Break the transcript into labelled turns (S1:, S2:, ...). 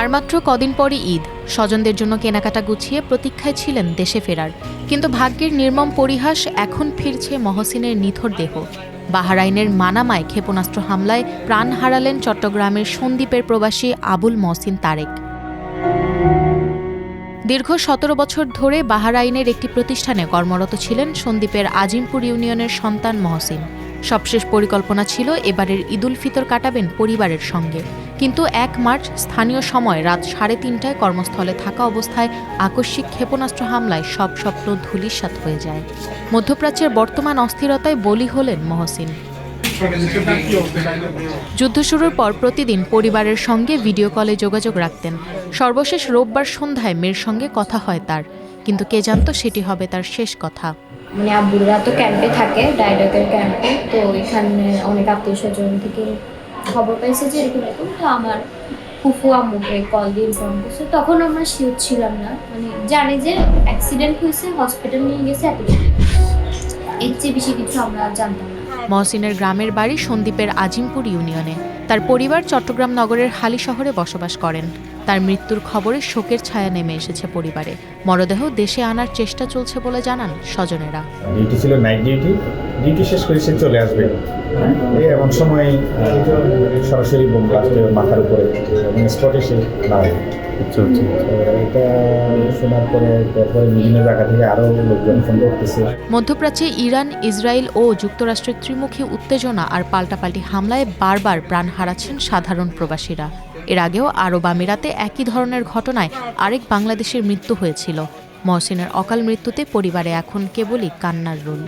S1: আর মাত্র কদিন পরই ঈদ। স্বজনদের জন্য কেনাকাটা গুছিয়ে প্রতীক্ষায় ছিলেন দেশে ফেরার। কিন্তু ভাগ্যের নির্মম পরিহাস, এখন ফিরছে মহসিনের নিথর দেহ। বাহরাইনের মানামায় ক্ষেপণাস্ত্র হামলায় প্রাণ হারালেন চট্টগ্রামের সন্দ্বীপের প্রবাসী আবুল মহসিন তারেক। দীর্ঘ ১৭ বছর ধরে বাহরাইনের একটি প্রতিষ্ঠানে কর্মরত ছিলেন সন্দ্বীপের আজিমপুর ইউনিয়নের সন্তান মহসিন। সবশেষ পরিকল্পনা ছিল এবারের ঈদুল ফিতর কাটাবেন পরিবারের সঙ্গে। কিন্তু ১ মার্চ স্থানীয় সময় রাত ৩:৩০টায় কর্মস্থলে থাকা অবস্থায় আকস্মিক ক্ষেপণাস্ত্র হামলায় সব স্বপ্ন ধূলিসাৎ হয়ে যায়। মধ্যপ্রাচ্যের বর্তমান অস্থিরতায় বলি হলেন মহসিন। যুদ্ধ শুরুর পর প্রতিদিন পরিবারের সঙ্গে ভিডিও কলে যোগাযোগ রাখতেন। সর্বশেষ রোববার সন্ধ্যায় মেয়ের সঙ্গে কথা হয় তার, কিন্তু কে জানত সেটি হবে তার শেষ কথা।
S2: মানে আব্বুরা তো ক্যাম্পে থাকে, ডাইডকের ক্যাম্পে। তো এখানে অনেক আত্মীয় স্বজন থেকে খবর পাইছে যে এরকম, তো আমার ফুফু আম্মুকে কল দিয়ে ইনফর্ম করছে। তখন আমরা শিওর ছিলাম না, মানে জানি যে অ্যাক্সিডেন্ট হয়েছে, হসপিটাল নিয়ে গেছে, এর চেয়ে বেশি কিছু আমরা জানতাম না।
S1: মহসিনের গ্রামের বাড়ি সন্দ্বীপের আজিমপুর ইউনিয়নে। তার পরিবার চট্টগ্রাম নগরের হালি শহরে বসবাস করেন। তার মৃত্যুর খবরে শোকের ছায়া নেমে এসেছে পরিবারে। মরদেহ দেশে আনার চেষ্টা চলছে বলে জানান স্বজনেরা।
S3: ডিউটি ছিল নাইট ডিউটি শেষ করে সে চলে আসবে। এমন সময় সরাসরি বোম ব্লাস্ট মাথার উপরে স্পটে সে মারা যায়। এটা শোনার পরে বিভিন্ন জায়গা থেকে আরও লোকজন ফোন করতেছে।
S1: মধ্যপ্রাচ্যে ইরান, ইসরায়েল ও যুক্তরাষ্ট্রের ত্রিমুখী উত্তেজনা আর পাল্টাপাল্টি হামলায় বারবার প্রাণ হারাচ্ছেন সাধারণ প্রবাসীরা। এর আগেও আরব আমিরাতে একই ধরনের ঘটনায় আরেক বাংলাদেশের মৃত্যু হয়েছিল। মহসিনের অকাল মৃত্যুতে পরিবারে এখন কেবলই কান্নার রোল।